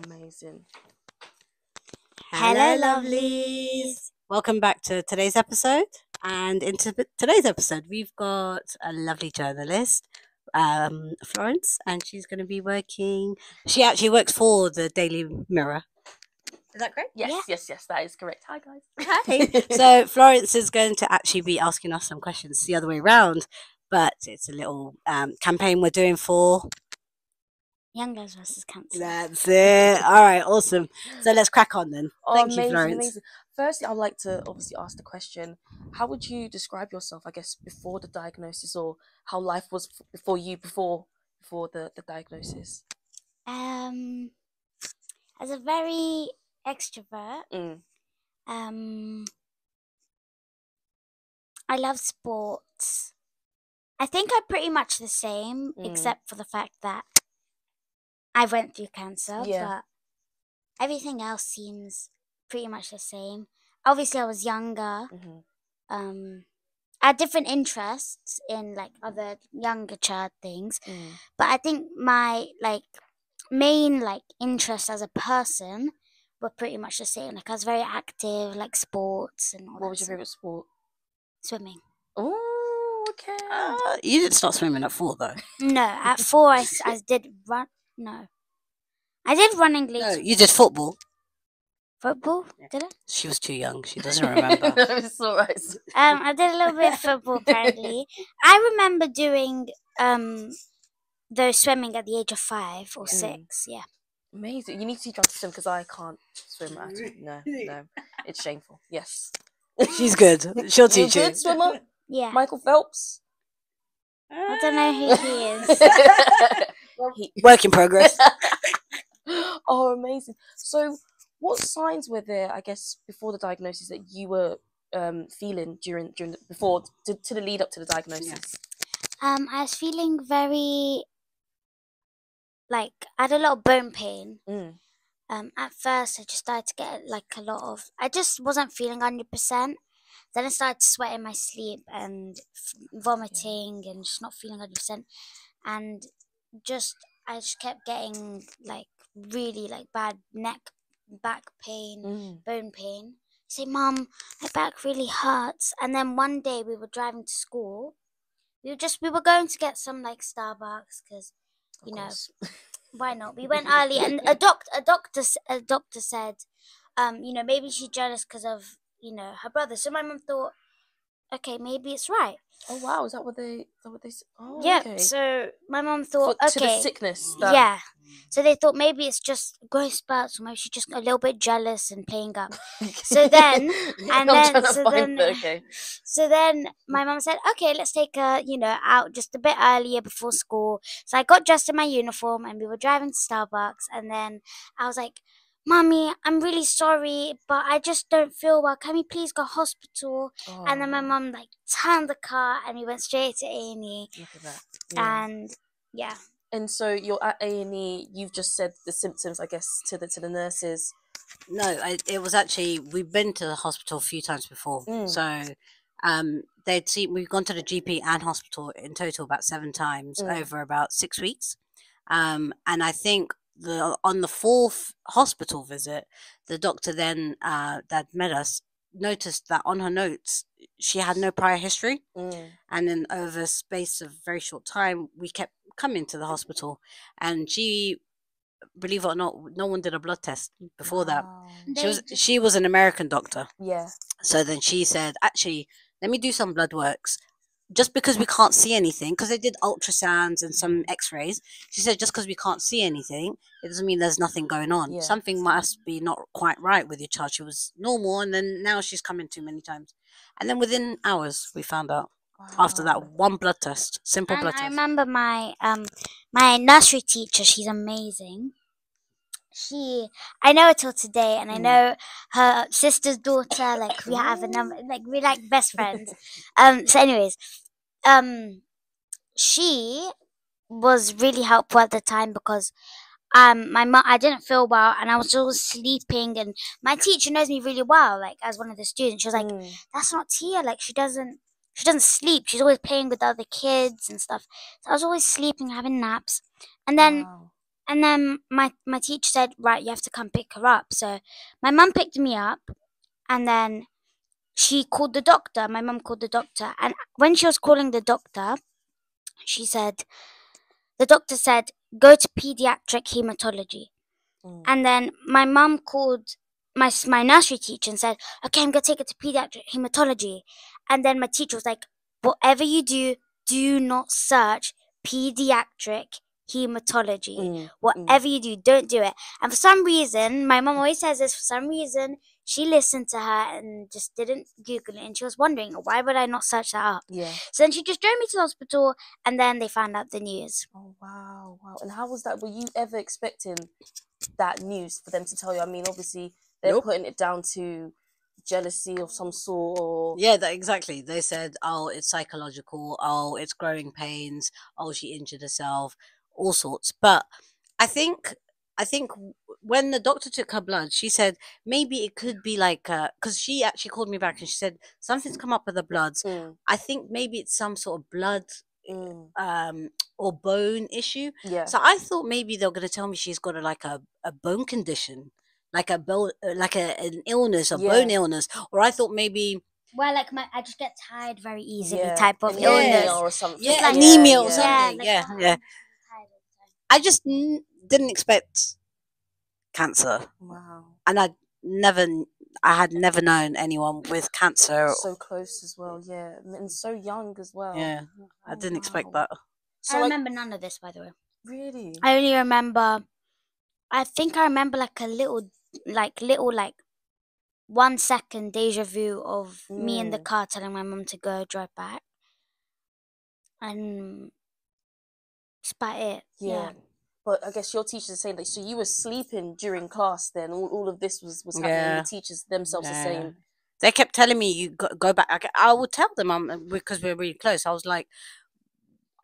Amazing. Hello, lovelies. Welcome back to today's episode. And into today's episode, we've got a lovely journalist, Florence, and she's going to be working. She actually works for the Daily Mirror. Is that correct? Yes, that is correct. Hi, guys. Hi. So Florence is going to actually be asking us some questions the other way around, but it's a little campaign we're doing for Young Girls vs. Cancer. That's it. All right, awesome. So let's crack on then. Thank you, Florence. Amazing. Firstly, I'd like to obviously ask the question: how would you describe yourself? I guess before the diagnosis, or how life was before the diagnosis. As a very extrovert, I love sports. I think I'm pretty much the same, except for the fact that I went through cancer, but everything else seems pretty much the same. Obviously, I was younger. I had different interests in like other younger child things, but I think my main interest as a person were pretty much the same. Like I was very active, like sports and all. What was your favorite sport? Swimming. Oh, okay. You didn't start swimming at 4, though. No, at 4 I did run. No, I did running leagues. No, you did football. Football? Did I? She was too young. She doesn't remember. It's all right. I did a little bit of football, apparently. I remember doing those swimming at the age of 5 or 6. Yeah. Amazing. You need to teach us to swim because I can't swim at all. No. It's shameful. Yes. She's good. She'll teach you. Good swimmer? Yeah. Michael Phelps? I don't know who he is. Work in progress. Oh, amazing. So, what signs were there, I guess, before the diagnosis that you were feeling during before to the lead up to the diagnosis? I was feeling very I had a lot of bone pain. At first, I just started to get a lot of. I just wasn't feeling 100%. Then I started to sweat in my sleep and vomiting and just not feeling 100%. And I just kept getting really bad back pain, bone pain. I say, Mum, my back really hurts. And then one day we were driving to school. We were going to get some Starbucks because why not? We went early, and a doctor said, maybe she's jealous because of her brother. So my mum thought, okay, maybe it's right. Oh wow, is that what they said? Oh, yeah. Okay. So my mum thought, to the sickness. Yeah. So they thought maybe it's just growth spurts, or maybe she's just a little bit jealous and playing up. So then, so then my mum said, okay, let's take her, out just a bit earlier before school. So I got dressed in my uniform and we were driving to Starbucks. And then I was like, Mommy, I'm really sorry, but I just don't feel well. Can we please go to hospital? Oh. And then my mum turned the car and we went straight to A&E. Look at that. Yeah. And yeah. And so you're at A&E. You've just said the symptoms, I guess, to the nurses. No, it was actually, we've been to the hospital a few times before. So we've gone to the GP and hospital in total about 7 times over about 6 weeks. And I think on the 4th hospital visit, the doctor then that met us noticed that on her notes she had no prior history, and then over a space of very short time we kept coming to the hospital, and she, believe it or not, no one did a blood test before that. She was an American doctor. Yeah. So then she said, actually, let me do some blood works. Just because we can't see anything, because they did ultrasounds and some x-rays, she said just because we can't see anything, it doesn't mean there's nothing going on. Yeah. Something must be not quite right with your child. She was normal, and then now she's come in too many times. And then within hours, we found out. Wow. After that one blood test, simple blood test. I remember my my nursery teacher, she's amazing. I know her till today, and I know her sister's daughter. We have a number, we're best friends. So anyways, she was really helpful at the time because my mom, I didn't feel well and I was always sleeping, and my teacher knows me really well, as one of the students. She was like, that's not Tia, she doesn't sleep, she's always playing with other kids and stuff. So I was always sleeping, having naps. And then And then my teacher said, right, you have to come pick her up. So my mum picked me up, and then she called the doctor. My mum called the doctor. And when she was calling the doctor, the doctor said, go to pediatric hematology. And then my mum called my nursery teacher and said, okay, I'm going to take her to pediatric hematology. And then my teacher was like, whatever you do not search pediatric hematology. Whatever you do, don't do it. And for some reason, my mum always says this, for some reason, she listened to her and just didn't Google it. And she was wondering, why would I not search that up? Yeah. So then she just drove me to the hospital, and then they found out the news. Oh, wow. And how was that? Were you ever expecting that news for them to tell you? I mean, obviously, they're putting it down to jealousy of some sort, or exactly. They said, oh, it's psychological, oh, it's growing pains, oh, she injured herself, all sorts. But I think when the doctor took her blood, she said maybe it could be like because she actually called me back and she said something's come up with the bloods. I think maybe it's some sort of blood or bone issue. So I thought maybe they were going to tell me she's got a bone condition, like an illness, a bone illness, or I thought maybe like I just get tired very easily type of illness or something. Yeah, anemia or something. Yeah. I just didn't expect cancer. Wow. And I had never known anyone with cancer. So close as well, yeah. And so young as well. Yeah, I didn't expect that. So I remember none of this, by the way. Really? I only remember, I think I remember like a little 1 second deja vu of me in the car telling my mum to go drive back. And that's about it. Yeah. But I guess your teachers are saying that, so you were sleeping during class then, all of this was happening, the teachers themselves are saying. They kept telling me, you go back. I would tell them, because we're really close, I was like,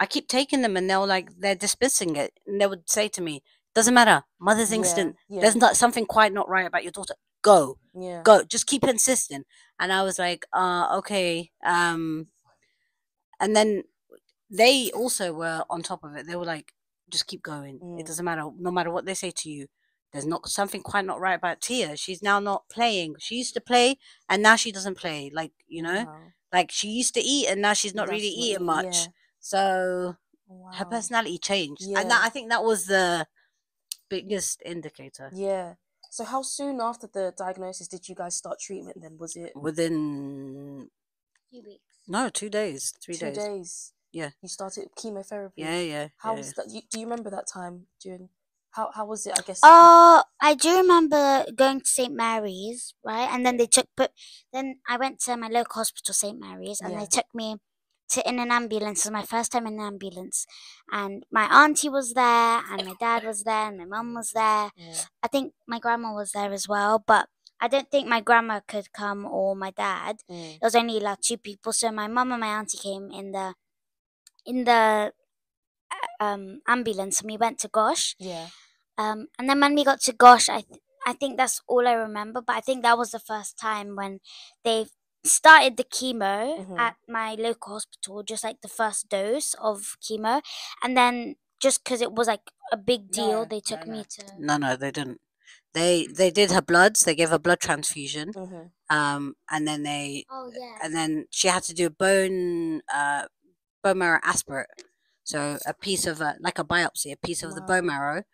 I keep taking them and they're dismissing it. And they would say to me, doesn't matter, mother's instinct. There's something quite not right about your daughter. Go, just keep insisting. And I was like, okay. And then they also were on top of it. They were like, just keep going. It doesn't matter. No matter what they say to you, there's not something quite not right about Tia. She's now not playing. She used to play and now she doesn't play. Like, like she used to eat and now she's not really eating much. So her personality changed. And I think that was the biggest indicator. Yeah. So how soon after the diagnosis did you guys start treatment then? Was it within 2 weeks? No, 2 days, 3 days. 2 days. Yeah. You started chemotherapy. Yeah. How was that? Do you remember that time during? How was it? I guess. I do remember going to St. Mary's, right? And then then I went to my local hospital, St. Mary's, and they took me in an ambulance. It was my first time in an ambulance, and my auntie was there, and my dad was there, and my mum was there. I think my grandma was there as well, but I don't think my grandma could come or my dad. There was only like 2 people, so my mum and my auntie came in the ambulance, and we went to Gosh. And then when we got to Gosh, I think that's all I remember. But I think that was the first time when they started the chemo at my local hospital, just like the first dose of chemo, and then just because it was like a big deal, they took me to. No, they didn't. They did her bloods. They gave her blood transfusion. And then and then she had to do a bone marrow aspirate. So a piece of like a biopsy, a piece of the bone marrow,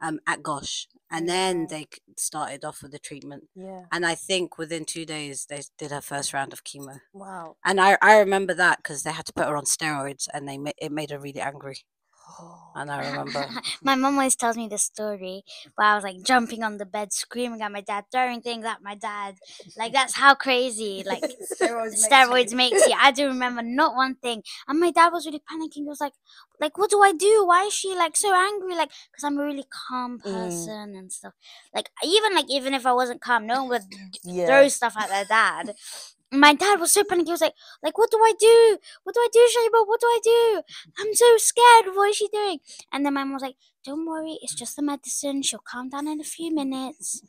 at Gosh, and then they started off with the treatment. And I think within 2 days they did her first round of chemo. Wow. And I remember that because they had to put her on steroids, and it made her really angry. And I remember my mum always tells me this story where I was like jumping on the bed, screaming at my dad, throwing things at my dad. Like, that's how crazy like steroids makes you. I do remember not one thing. And my dad was really panicking. He was like, what do I do? Why is she like so angry? Like, because I'm a really calm person and stuff. Like even if I wasn't calm, no one would throw stuff at their dad. My dad was so panicked. He was like, what do I do? What do I do, Shaiba? What do I do? I'm so scared. What is she doing? And then my mom was like, don't worry. It's just the medicine. She'll calm down in a few minutes.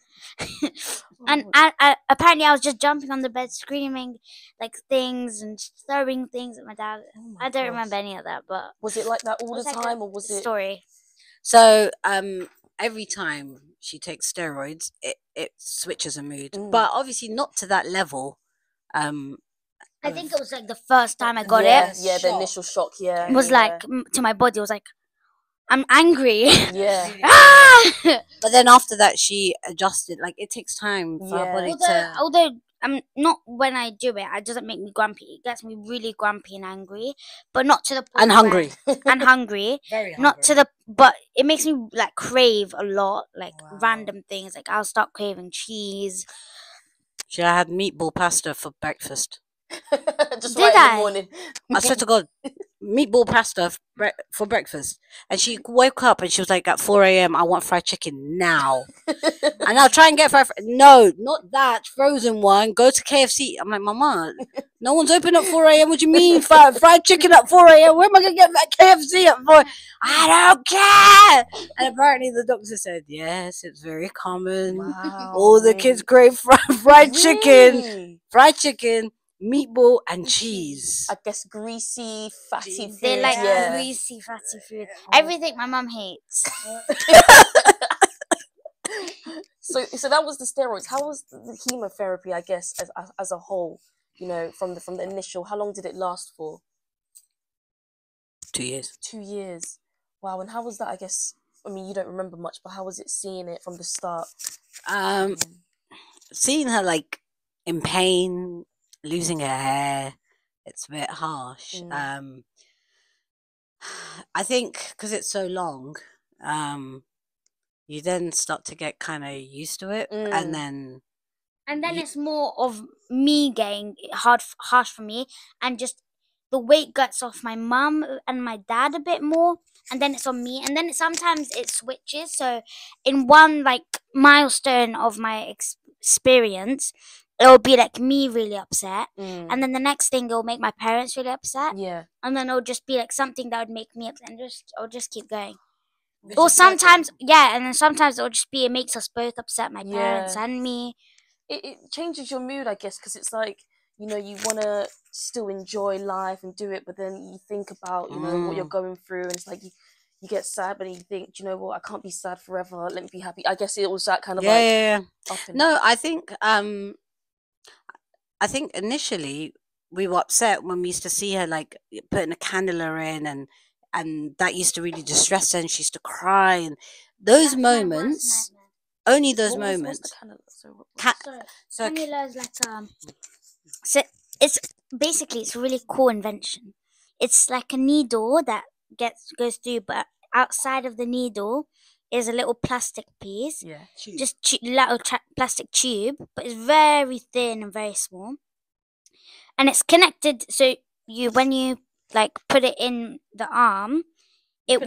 And I apparently I was just jumping on the bed, screaming like things and throwing things at my dad. I don't remember any of that, but was it like that all the time, or was it story? So every time she takes steroids, it switches her mood, but obviously not to that level. I think it was like the first time I got yeah, it. Yeah, the initial shock. Yeah, It was like to my body. It was like, I'm angry. Yeah. But then after that, she adjusted. Like it takes time for her body to. Although I'm not when I do it doesn't make me grumpy. It gets me really grumpy and angry, but not to the point. And hungry. And hungry. Very hungry. Not to the. But it makes me like crave a lot, like random things. Like I'll start craving cheese. She had meatball pasta for breakfast. Just Did right in I? the morning. I swear to God, meatball pasta for breakfast. And she woke up and she was like, at 4 a.m., I want fried chicken now. And I'll try and get no, not that frozen one. Go to KFC. I'm like, Mama, no one's open at 4 a.m. What do you mean fried chicken at 4 a.m.? Where am I going to get that KFC at 4? I don't care. And apparently the doctor said, yes, it's very common. Wow, all the kids crave fried chicken. Fried chicken, meatball, and cheese. I guess greasy, fatty food. They like greasy, fatty food. Everything my mum hates. So that was the steroids. How was the chemotherapy? I guess as a whole, you know, from the initial. How long did it last for? 2 years. 2 years. Wow. And how was that? I guess. I mean, you don't remember much, but how was it seeing it from the start? Seeing her like in pain, losing her hair, it's a bit harsh. I think because it's so long, you then start to get kind of used to it, and then it's more of me getting harsh for me, and just the weight gets off my mum and my dad a bit more, and then it's on me, and then sometimes it switches. So in one like milestone of my experience, it'll be like me really upset, and then the next thing it'll make my parents really upset, and then it'll just be like something that would make me upset, and I'll just keep going. Or sometimes, and then sometimes it'll just be it makes us both upset, my parents and me. It changes your mood, I guess, because it's like, you know, you want to still enjoy life and do it, but then you think about, you know, what you're going through, and it's like you get sad, but then you think, do you know what, I can't be sad forever, let me be happy. I guess it was that kind of No, I think initially we were upset when we used to see her like putting a cannula in, and that used to really distress her, and she used to cry, and those moments, only those moments. Cannula is like so it's basically it's a really cool invention. It's like a needle that goes through, but outside of the needle is a little plastic piece, just little plastic tube, but it's very thin and very small, and it's connected. So when you like put it in the arm, you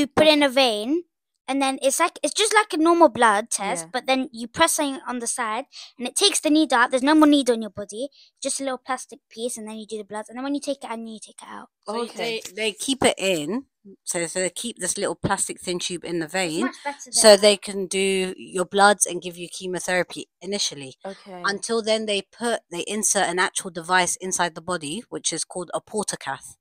put it in a vein, and then it's just like a normal blood test, but then you press something on the side, and it takes the needle out. There's no more needle in your body, just a little plastic piece, and then you do the blood, and then when you take it out, you take it out. So they keep it in, so they keep this little plastic thin tube in the vein, so they can do your bloods and give you chemotherapy initially. Until then, they insert an actual device inside the body, which is called a portacath.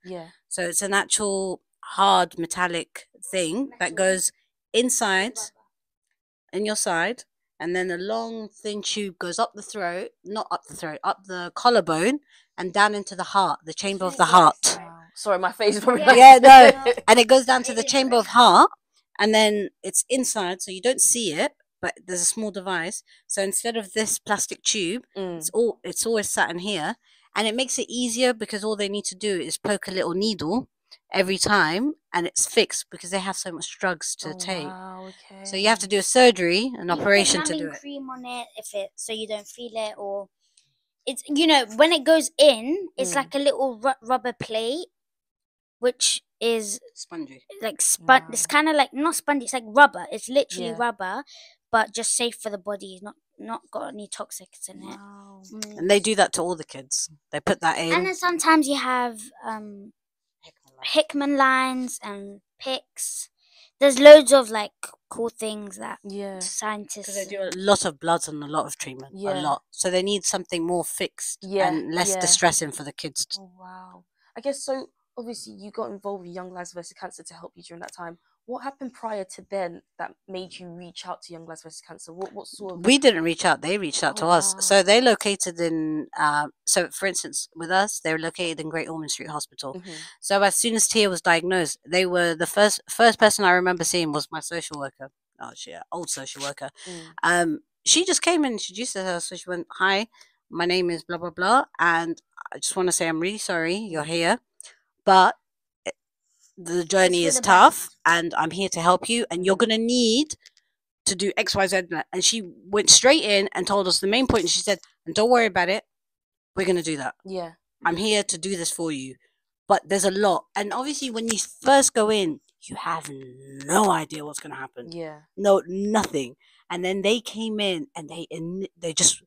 So it's an actual hard metallic thing that goes inside in your side, and then a long thin tube goes up the throat, up the collarbone, and down into the heart, the chamber of the heart. Sorry, my face is probably and it goes down to the chamber of heart, and then it's inside, so you don't see it, but there's a small device. So instead of this plastic tube, it's always sat in here, and it makes it easier because all they need to do is poke a little needle every time, and it's fixed because they have so much drugs to take. So you have to do a surgery, an operation to do it. Cream on it so you don't feel it, or it's when it goes in, it's like a little rubber plate, which is spongy, like It's kind of like not spongy. It's like rubber. It's literally rubber, but just safe for the body. Not got any toxics in it. And they do that to all the kids. They put that in. And then sometimes you have Hickman lines and picks. There's loads of like cool things that scientists. Because they do a lot of bloods and a lot of treatment, a lot. So they need something more fixed and less distressing for the kids. Oh wow! I guess so. Obviously, you got involved with Young Lives vs Cancer to help you during that time. what happened prior to then that made you reach out to Young Lives vs Cancer? What sort of... We didn't reach out; they reached out to us. wow. So they located in. So, for instance, with us, they were located in Great Ormond Street Hospital. So as soon as Tia was diagnosed, they were the first person I remember seeing was my social worker. Oh, old social worker. She just came and introduced herself. So she went, "Hi, my name is blah blah blah, and I just want to say I'm really sorry you're here, but the journey is tough, and I'm here to help you, and you're gonna need to do X, Y, Z." And she went straight in and told us the main point. And she said, "And don't worry about it. We're gonna do that. Yeah, I'm here to do this for you." But there's a lot, and obviously when you first go in, you have no idea what's gonna happen. Yeah, no, nothing. And then they came in and they just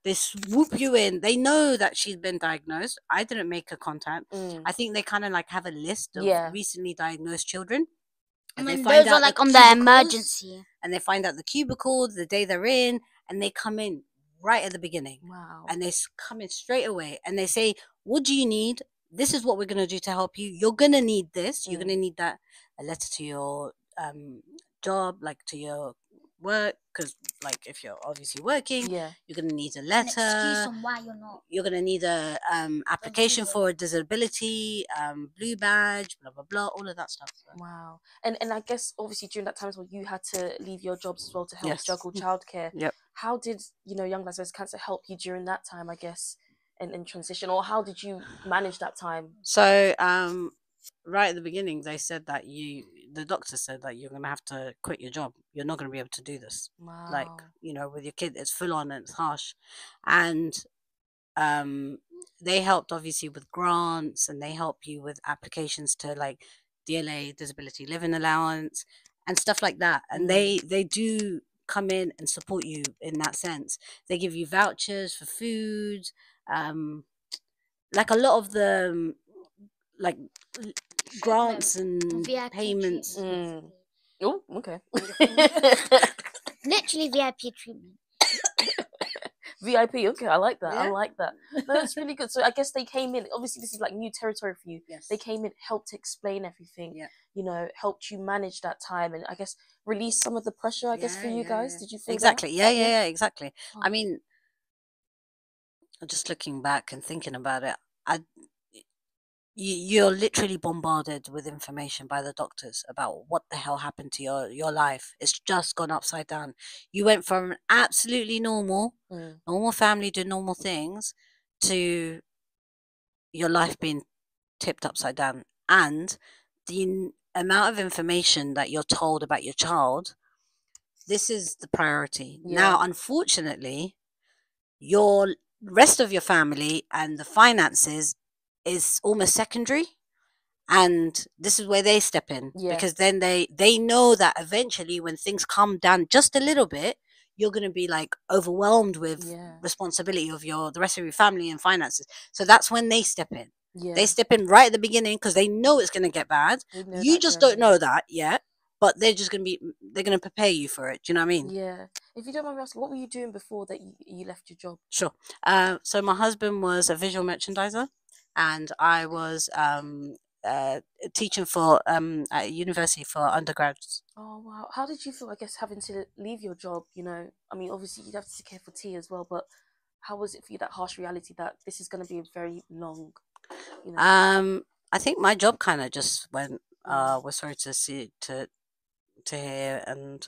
they swoop you in. They know that she's been diagnosed. I didn't make a contact. I think they kind of like have a list of recently diagnosed children. And then those are like on their emergency. And they find out the cubicle, the day they're in, and they come in right at the beginning. Wow. And they come in straight away. And they say, "What do you need? This is what we're going to do to help you. You're going to need this. You're going to need that. A letter to your job, like to your work, because like if you're obviously working, you're going to need a letter. An excuse on why you're not. You're going to need a application for a disability, blue badge, blah blah blah, all of that stuff." Wow. And I guess obviously during that time as well, you had to leave your jobs as well to help juggle childcare. Yep. How did Young Lives vs Cancer help you during that time, I guess, in transition, or how did you manage that time? So right at the beginning, they said that the doctor said that you're going to have to quit your job. You're not going to be able to do this. Wow. Like, with your kid, it's full on and it's harsh. And they helped obviously with grants, and they help you with applications to like DLA, disability living allowance, and stuff like that. And they do come in and support you in that sense. They give you vouchers for food, like a lot of the like grants and VIP payments. Oh, okay. Literally VIP treatment. VIP, okay, I like that. I like that. No, that's really good. So I guess they came in. Obviously, this is like new territory for you. Yes. They came in, helped explain everything. Yeah. Helped you manage that time, and I guess release some of the pressure. I guess for you guys, did you feel exactly? That? Yeah, exactly. Oh. I mean, just looking back and thinking about it, you're literally bombarded with information by the doctors about what the hell happened to your life. It's just gone upside down. You went from an absolutely normal family doing normal things to your life being tipped upside down. And the amount of information that you're told about your child, this is the priority. Now, unfortunately, your rest of your family and the finances is almost secondary, and this is where they step in, because then they know that eventually when things calm down just a little bit, you're going to be like overwhelmed with responsibility of the rest of your family and finances. So that's when they step in. They step in right at the beginning because they know it's going to get bad. You just don't know that yet, but they're going to prepare you for it. Do you know what I mean? Yeah. If you don't mind me asking, what were you doing before that you left your job? Sure. So my husband was a visual merchandiser, and I was teaching at university for undergrads. Oh wow! How did you feel? I guess having to leave your job. I mean, obviously you'd have to care for T as well, but how was it for you? That harsh reality that this is going to be very long. I think my job kind of just went. We're sorry to hear and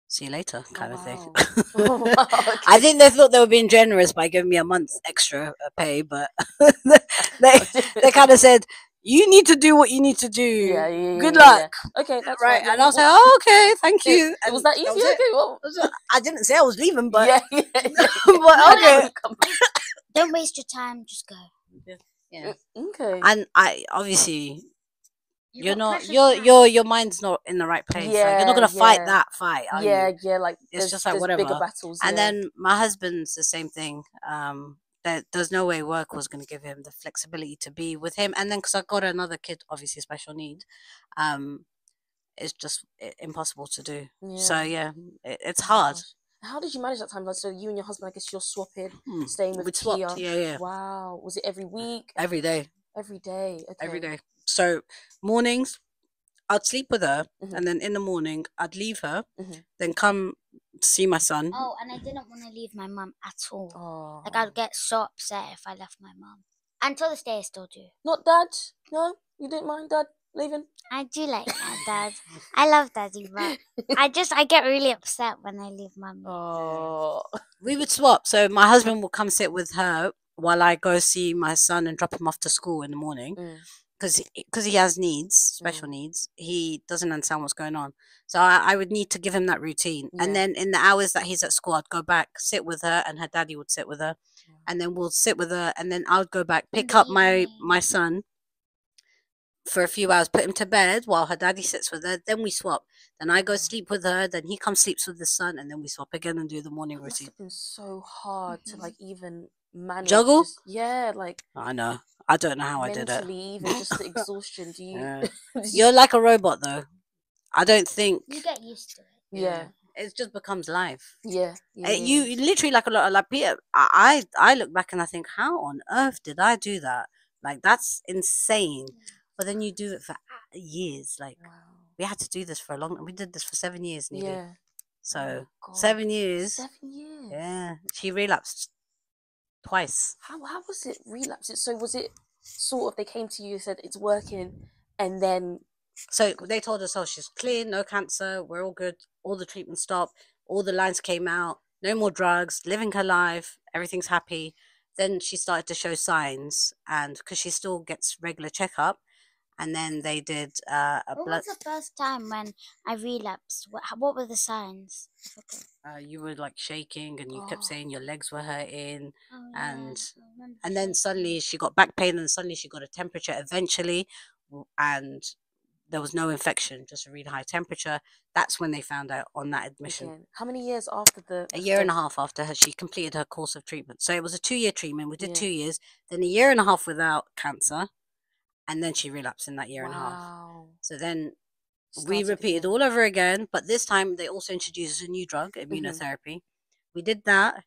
see you later kind of thing. Okay. I think they thought they were being generous by giving me a month extra pay, but they kind of said, "You need to do what you need to do. Yeah, Good luck." Yeah. Okay, that's right. Fine. And I was like, "Oh, okay, thank you." And was that easy? Okay, well, I didn't say I was leaving, but yeah. but okay. Don't waste your time. Just go. Yeah. Okay. And I obviously. You're not your mind's not in the right place. Like, you're not gonna fight that fight, are you? Yeah, like it's just like whatever. Bigger battles. And then my husband's the same thing. There's no way work was gonna give him the flexibility to be with him. And then because I got another kid, obviously special need, it's just impossible to do. Yeah. So it's hard. How did you manage that time? Like, so you and your husband, I guess you're swapping, staying with Tia. Swapped, yeah. Wow. Was it every week? Every day. Every day. Okay. Every day. So mornings, I'd sleep with her, and then in the morning I'd leave her, then come see my son. Oh, and I didn't want to leave my mum at all. Oh. Like, I'd get so upset if I left my mum. Until this day, I still do. Not Dad? No? You didn't mind Dad leaving? I do like my dad. I love Daddy, but I get really upset when I leave Mum. Oh. We would swap. So my husband will come sit with her while I go see my son and drop him off to school in the morning. Because he has needs, special needs, he doesn't understand what's going on. So I would need to give him that routine. Yeah. And then in the hours that he's at school, I'd go back, sit with her, and her daddy would sit with her. And then we'll sit with her, and then I would go back, pick up my son for a few hours, put him to bed while her daddy sits with her. Then we swap. Then I go sleep with her, then he comes sleeps with the son, and then we swap again and do the morning routine. It's been so hard to like even manage. Juggle? Like I know. I don't know how I did it. Mentally, even just the exhaustion. Do you? Yeah. You're like a robot, though. I don't think you get used to it. Yeah, it just becomes life. Yeah. You literally like a lot of like Peter. I look back and I think, how on earth did I do that? Like that's insane. But then you do it for years. Like we had to do this for a long. We did this for 7 years nearly. Yeah. So 7 years. 7 years. Yeah. She relapsed twice. How was it relapsed? So was it sort of they came to you and said it's working, and then so they told us, oh, she's clean, no cancer, we're all good, all the treatment stopped, all the lines came out, no more drugs, living her life, everything's happy. Then she started to show signs, and because she still gets regular checkup, and then they did a blood. What was the first time when I relapsed? What were the signs? You were like shaking, and you kept saying your legs were hurting, and then suddenly she got back pain, and suddenly she got a temperature eventually, and there was no infection, just a really high temperature. That's when they found out on that admission. Okay. How many years after a year and a half after she completed her course of treatment. So it was a 2-year treatment. We did 2 years, then a year and a half without cancer, and then she relapsed in that year and a half. So then we repeated all over again, but this time they also introduced a new drug, immunotherapy. We did that.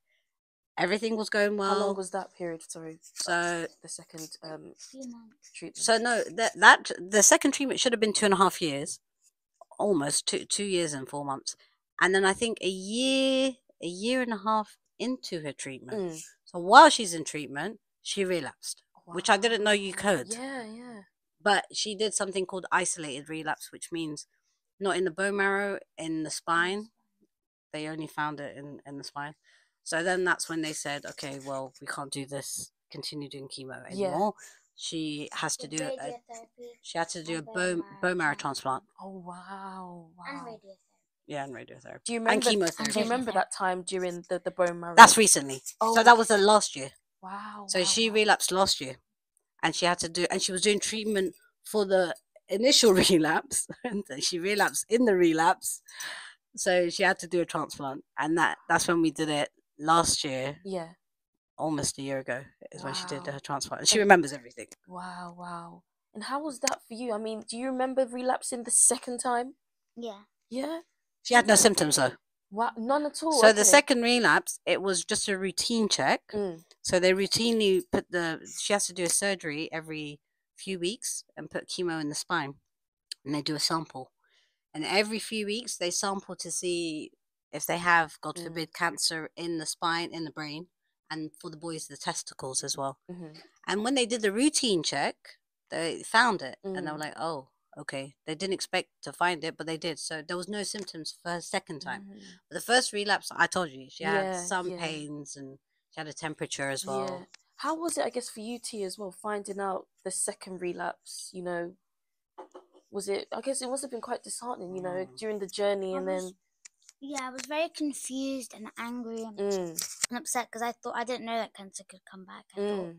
Everything was going well. How long was that period? Sorry. So the second treatment. So no, that the second treatment should have been 2.5 years, almost 2 years and 4 months, and then I think a year and a half into her treatment. So while she's in treatment, she relapsed, which I didn't know you could. Yeah. But she did something called isolated relapse, which means not in the bone marrow, in the spine. They only found it in the spine. So then that's when they said, okay, well, we can't do this, continue doing chemo anymore. She has to do a bone marrow transplant. Oh, wow. And radiotherapy. Yeah, and radiotherapy. Do you remember, and chemotherapy. Do you remember that time during the bone marrow? That's recently. So that was the last year. Wow. So she relapsed last year. And she had to do, and she was doing treatment for the initial relapse, and then she relapsed in the relapse. So she had to do a transplant. And that's when we did it. Last year, almost a year ago, is when she did her transplant. And she remembers everything. Wow. And how was that for you? I mean, do you remember relapsing the second time? Yeah? She had no symptoms, though. Wow, none at all? So the second relapse, it was just a routine check. So they routinely she has to do a surgery every few weeks and put chemo in the spine. And they do a sample. And every few weeks, they sample to see if they have, God forbid, cancer in the spine, in the brain, and for the boys, the testicles as well. And when they did the routine check, they found it. And they were like, oh, okay. They didn't expect to find it, but they did. So there was no symptoms for her second time. But the first relapse, I told you, she had some pains and she had a temperature as well. Yeah. How was it, I guess, for you, T, as well, finding out the second relapse, was it, I guess it must have been quite disheartening, during the journey and then... Yeah, I was very confused and angry and upset because I didn't know that cancer could come back. I thought,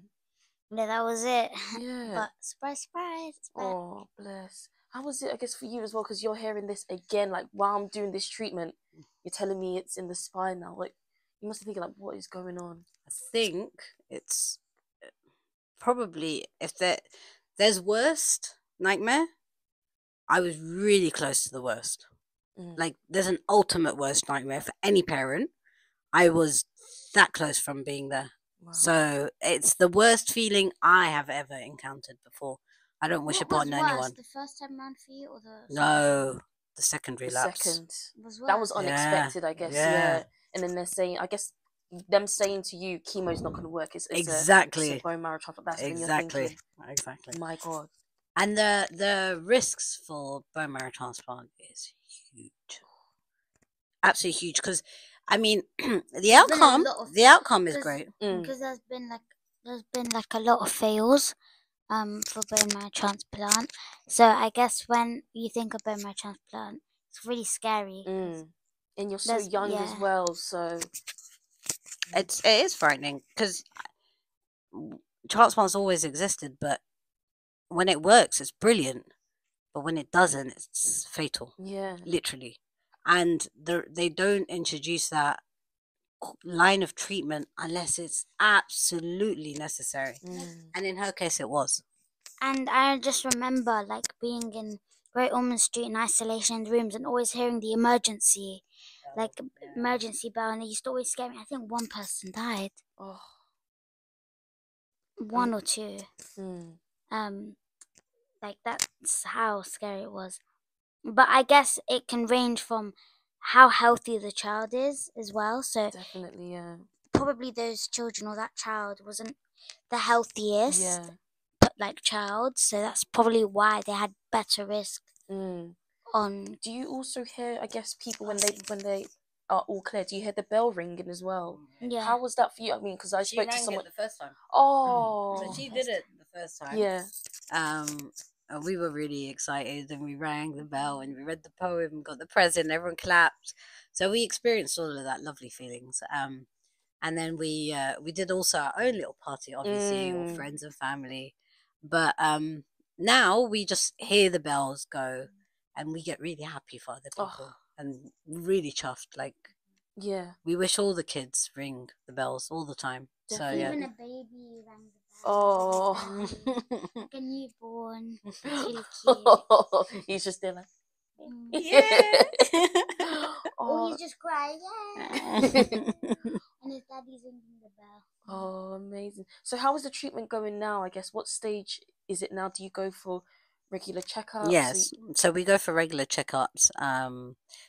that was it. Yeah. But surprise, surprise. Oh, bless. How was it, I guess, for you as well? Because you're hearing this again, like, while I'm doing this treatment, you're telling me it's in the spine now. Like, you must be thinking, like, what is going on? I think it's probably, if there's worst nightmare, I was really close to the worst. Like, there's an ultimate worst nightmare for any parent. I was that close from being there. Wow. So it's the worst feeling I have ever encountered before. I don't wish What upon was worse, anyone. the first time round for you or the No, the second The relapse. second. was That worse? was unexpected, I guess. Yeah. And then they're saying, I guess, them saying to you, chemo's not going to work. It's Exactly. a bone marrow transplant. That's when you're Exactly. thinking, Exactly. my God. And the risks for bone marrow transplant is huge. Absolutely huge. Because, I mean, the outcome is great. Because there's been like a lot of fails for bone marrow transplant. So I guess when you think of bone marrow transplant, it's really scary. And you're so young as well, so it is frightening because transplants always existed, but when it works, it's brilliant. But when it doesn't, it's fatal. Yeah, literally. And they don't introduce that line of treatment unless it's absolutely necessary. And in her case, it was. And I just remember like being in Great Ormond Street in isolation rooms and always hearing the emergency bell, and it used to always scare me. I think one person died. Oh. One or two. Like that's how scary it was. But I guess it can range from how healthy the child is as well. So definitely, yeah. Probably those children or that child wasn't the healthiest child, so that's probably why they had better risk. On. Do you also hear, I guess, people when they are all clear, do you hear the bell ringing as well? Yeah. How was that for you? I mean, because I spoke to someone the first time. Oh. So she did it the first time. Yeah. And we were really excited, and we rang the bell, and we read the poem, got the present, everyone clapped. So we experienced all of that lovely feelings. And then we did also our own little party, obviously, or friends and family. But now we just hear the bells go, and we get really happy for other people and really chuffed. Like, we wish all the kids ring the bells all the time. Definitely. So even a baby rang the bell. Like a newborn. It's really cute. He's just there like, yeah. Or he's just crying, yeah. And his daddy's ringing the bell. Oh, amazing. So how is the treatment going now? I guess what stage is it now? Do you go for regular checkups? Yes. So we go for regular checkups.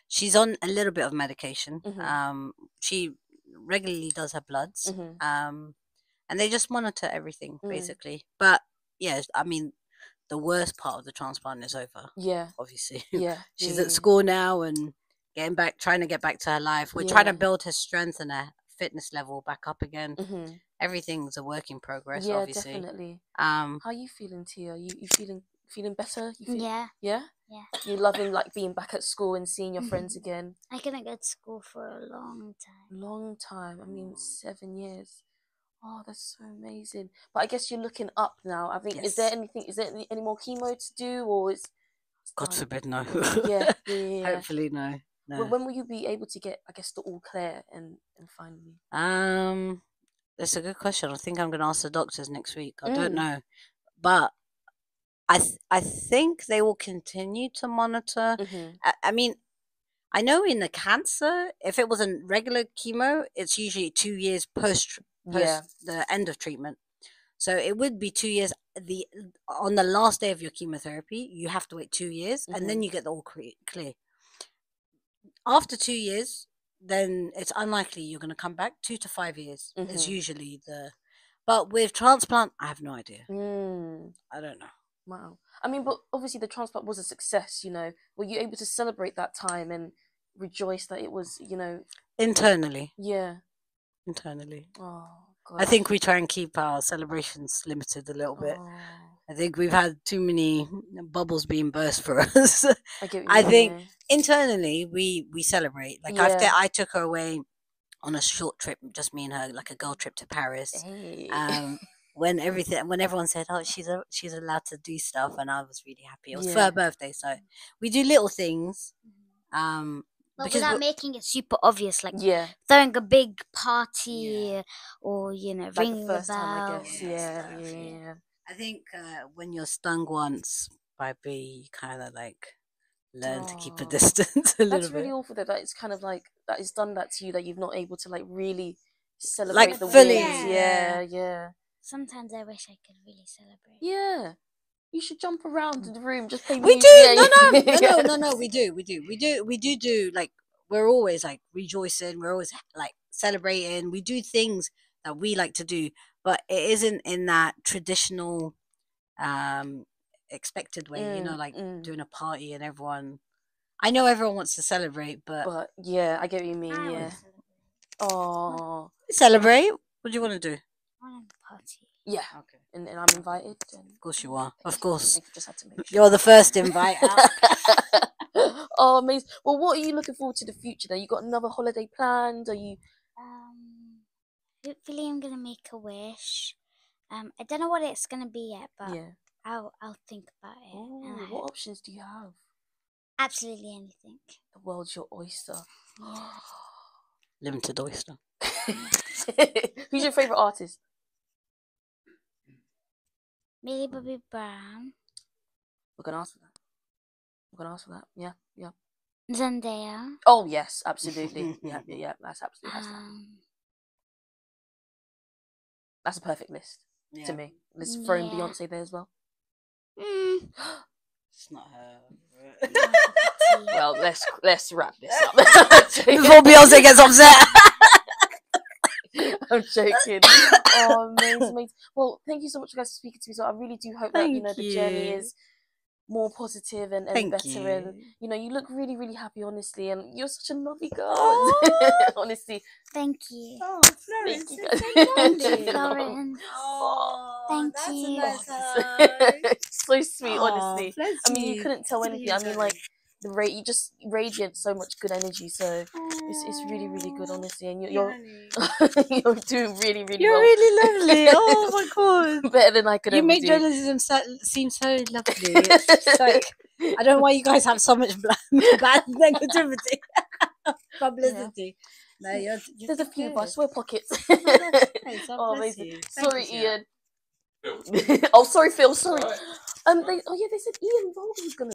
She's on a little bit of medication. She regularly does her bloods. And they just monitor everything basically. But yeah, I mean, the worst part of the transplant is over. Yeah. Obviously. Yeah. She's at school now and trying to get back to her life. We're trying to build her strength and her fitness level back up again. Everything's a work in progress, obviously. Yeah, definitely. How are you feeling, Tia? You feeling better? Yeah? Yeah. You loving like being back at school and seeing your friends again? I couldn't go to school for a long time. Long time. I mean, 7 years. Oh, that's so amazing. But I guess you're looking up now. I think, Yes. Is there any more chemo to do, or is God forbid, no. Yeah. Hopefully, no. When will you be able to get, I guess, the all clear and finally? That's a good question. I think I'm going to ask the doctors next week. I don't know, but I think they will continue to monitor. I mean, I know in the cancer, if it was a regular chemo, it's usually 2 years post the end of treatment. So it would be 2 years. On the last day of your chemotherapy, you have to wait 2 years, and then you get the all clear. After 2 years, then it's unlikely you're going to come back. 2 to 5 years is usually But with transplant, I have no idea. I don't know. Wow. I mean, but obviously the transplant was a success, you know. Were you able to celebrate that time and rejoice that it was, you know... Internally. Yeah. Internally. Oh, God. I think we try and keep our celebrations limited a little bit. I think we've had too many bubbles being burst for us. I think internally we celebrate. Like I took her away on a short trip, just me and her, like a girl trip to Paris. Hey. When everyone said, "Oh, she's allowed to do stuff," and I was really happy. It was for her birthday, so we do little things. But without making it super obvious, like throwing a big party or like ringing the first the bell. time, I guess. Yeah. I think when you're stung once by a bee, you kind of like learn to keep a distance a little bit. That's really awful that it's kind of like that it's done that to you, that you've not able to like really celebrate like the fully. wins. Yeah. Sometimes I wish I could really celebrate. Yeah. You should jump around in the room, just play We music. do. No. We do. Like, we're always like rejoicing. We're always like celebrating. We do things that we like to do, but it isn't in that traditional, expected way. Like doing a party and everyone. I know everyone wants to celebrate, but yeah, I get what you mean. Yeah. Oh. Celebrate. What do you want to do? I want a party. Yeah. Okay. And I'm invited. Of course you are. Of course. Just had to make sure. You're the first invite out. Oh, amazing. Well, what are you looking forward to the future then? You got another holiday planned? Are you... Hopefully I'm going to make a wish. I don't know what it's going to be yet, but yeah. I'll think about it. Ooh, what options do you have? Absolutely anything. The world's your oyster. Limited oyster. Who's your favourite artist? Millie Bobby Brown. We're going to ask for that. Yeah. Zendaya. Oh, yes, absolutely. yeah. That's absolutely that's a perfect list to me. Let's throw in Beyonce there as well. It's not her. Well, let's wrap this up. Before Beyonce gets upset. I'm joking. Oh, amazing. Well, thank you so much, guys, for speaking to me. So I really do hope that the journey is more positive and better. And you look really, really happy, honestly. And you're such a lovely girl, honestly. Thank you. Oh, Florence, thank you, Thank you, Florence. Thank you. So sweet, honestly. I mean, you couldn't tell anything. I mean, like, you just radiate so much good energy. So it's really, really good, honestly. And you're you're doing really, really You're well. really lovely. Oh my god, better than I could ever do. You make journalism seem so lovely. It's just like, I don't know why you guys have so much bad negativity, publicity. No, there's a few of us. We're pockets. Oh, amazing. Sorry, Ian. Oh, sorry, Phil. Sorry. They said Ian Volga was gonna.